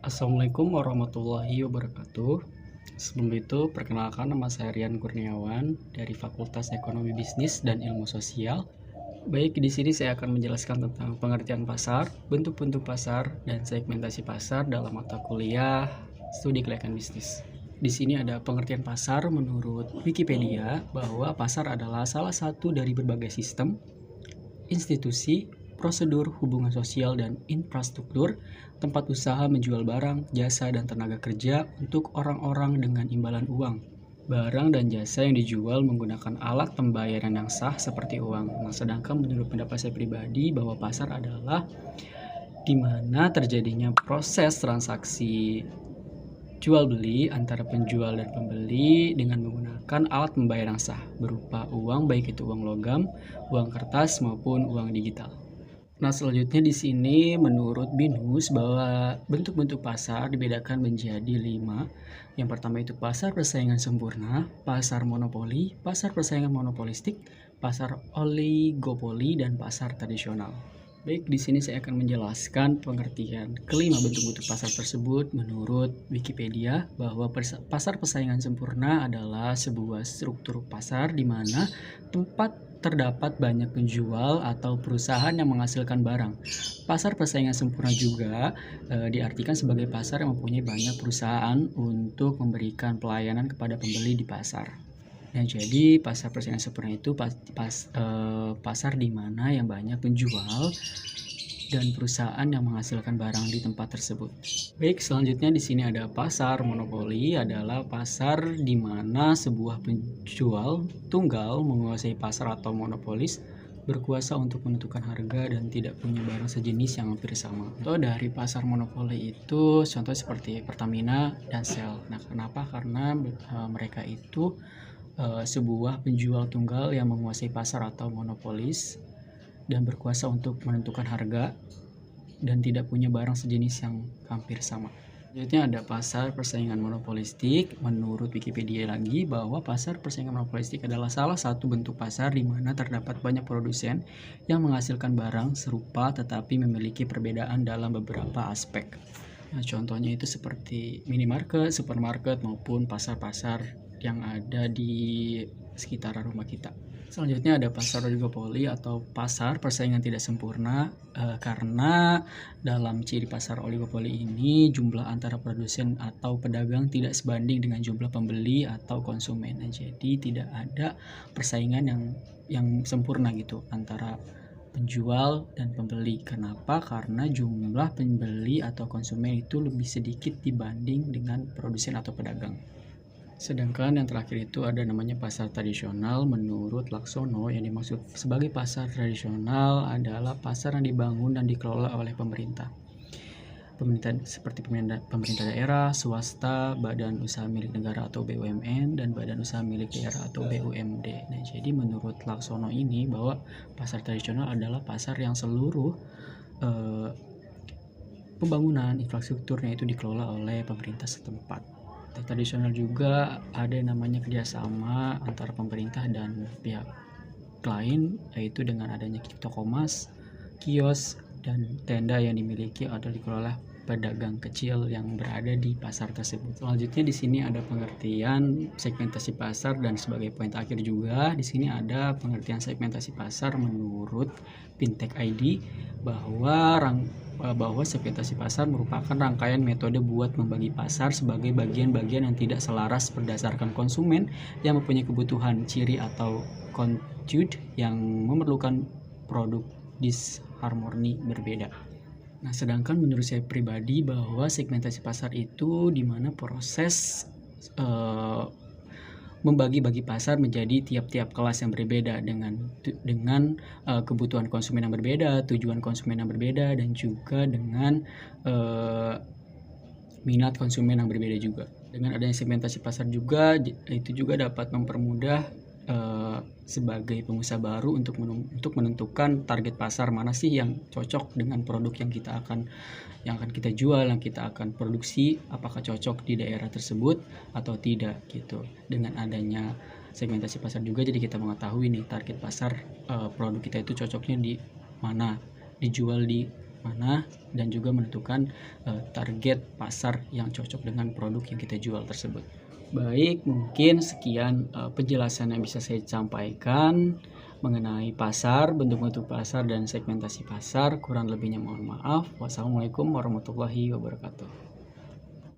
Assalamualaikum warahmatullahi wabarakatuh. Sebelum itu, perkenalkan nama saya Rian Kurniawan dari Fakultas Ekonomi Bisnis dan Ilmu Sosial. Baik, di sini saya akan menjelaskan tentang pengertian pasar, bentuk-bentuk pasar, dan segmentasi pasar dalam mata kuliah Studi Keuangan Bisnis. Di sini ada pengertian pasar menurut Wikipedia bahwa pasar adalah salah satu dari berbagai sistem, institusi, prosedur, hubungan sosial, dan infrastruktur tempat usaha menjual barang, jasa, dan tenaga kerja untuk orang-orang dengan imbalan uang. Barang dan jasa yang dijual menggunakan alat pembayaran yang sah seperti uang. Nah, sedangkan menurut pendapat saya pribadi bahwa pasar adalah di mana terjadinya proses transaksi jual beli antara penjual dan pembeli dengan menggunakan alat pembayaran yang sah berupa uang, baik itu uang logam, uang kertas maupun uang digital. Nah, selanjutnya di sini menurut BINUS bahwa bentuk-bentuk pasar dibedakan menjadi 5. Yang pertama itu pasar persaingan sempurna, pasar monopoli, pasar persaingan monopolistik, pasar oligopoli, dan pasar tradisional. Baik, di sini saya akan menjelaskan pengertian kelima bentuk-bentuk pasar tersebut menurut Wikipedia bahwa pasar persaingan sempurna adalah sebuah struktur pasar di mana tempat terdapat banyak penjual atau perusahaan yang menghasilkan barang. Pasar persaingan sempurna juga diartikan sebagai pasar yang mempunyai banyak perusahaan untuk memberikan pelayanan kepada pembeli di pasar. Nah, jadi pasar persaingan sempurna itu pasar di mana yang banyak penjual dan perusahaan yang menghasilkan barang di tempat tersebut. Baik, selanjutnya di sini ada pasar monopoli, adalah pasar di mana sebuah penjual tunggal menguasai pasar atau monopolis berkuasa untuk menentukan harga dan tidak punya barang sejenis yang hampir sama. Contoh dari pasar monopoli itu contoh seperti Pertamina dan Shell. Nah, kenapa? Karena mereka itu sebuah penjual tunggal yang menguasai pasar atau monopolis dan berkuasa untuk menentukan harga dan tidak punya barang sejenis yang hampir sama. Selanjutnya ada pasar persaingan monopolistik. Menurut Wikipedia lagi bahwa pasar persaingan monopolistik adalah salah satu bentuk pasar di mana terdapat banyak produsen yang menghasilkan barang serupa tetapi memiliki perbedaan dalam beberapa aspek. Nah, contohnya itu seperti minimarket, supermarket, maupun pasar-pasar yang ada di sekitaran rumah kita. Selanjutnya ada pasar oligopoli atau pasar persaingan tidak sempurna, karena dalam ciri pasar oligopoli ini jumlah antara produsen atau pedagang tidak sebanding dengan jumlah pembeli atau konsumen. Nah, jadi tidak ada persaingan yang sempurna gitu antara penjual dan pembeli. Kenapa? Karena jumlah pembeli atau konsumen itu lebih sedikit dibanding dengan produsen atau pedagang. Sedangkan yang terakhir itu ada namanya pasar tradisional. Menurut Laksono, yang dimaksud sebagai pasar tradisional adalah pasar yang dibangun dan dikelola oleh pemerintah. Pemerintah seperti pemerintah daerah, swasta, badan usaha milik negara atau BUMN, dan badan usaha milik daerah atau BUMD. Nah, jadi menurut Laksono ini bahwa pasar tradisional adalah pasar yang seluruh pembangunan infrastrukturnya itu dikelola oleh pemerintah setempat. Tradisional juga ada yang namanya kerjasama antara pemerintah dan pihak lain, yaitu dengan adanya toko emas, kios, dan tenda yang dimiliki atau dikelola pedagang kecil yang berada di pasar tersebut. Selanjutnya di sini ada pengertian segmentasi pasar, dan sebagai poin akhir juga di sini ada pengertian segmentasi pasar menurut Fintech ID bahwa segmentasi pasar merupakan rangkaian metode buat membagi pasar sebagai bagian-bagian yang tidak selaras berdasarkan konsumen yang mempunyai kebutuhan, ciri atau conduit yang memerlukan produk disharmoni berbeda. Nah, sedangkan menurut saya pribadi bahwa segmentasi pasar itu di mana proses membagi-bagi pasar menjadi tiap-tiap kelas yang berbeda dengan kebutuhan konsumen yang berbeda, tujuan konsumen yang berbeda, dan juga dengan minat konsumen yang berbeda juga. Dengan adanya segmentasi pasar juga itu juga dapat mempermudah sebagai pengusaha baru untuk menentukan target pasar mana sih yang cocok dengan produk yang akan kita jual, yang kita akan produksi, apakah cocok di daerah tersebut atau tidak gitu. Dengan adanya segmentasi pasar juga jadi kita mengetahui nih target pasar produk kita itu cocoknya di mana, dijual di mana dan juga menentukan target pasar yang cocok dengan produk yang kita jual tersebut. Baik, mungkin sekian penjelasan yang bisa saya sampaikan mengenai pasar, bentuk-bentuk pasar dan segmentasi pasar. Kurang lebihnya mohon maaf. Wassalamualaikum warahmatullahi wabarakatuh.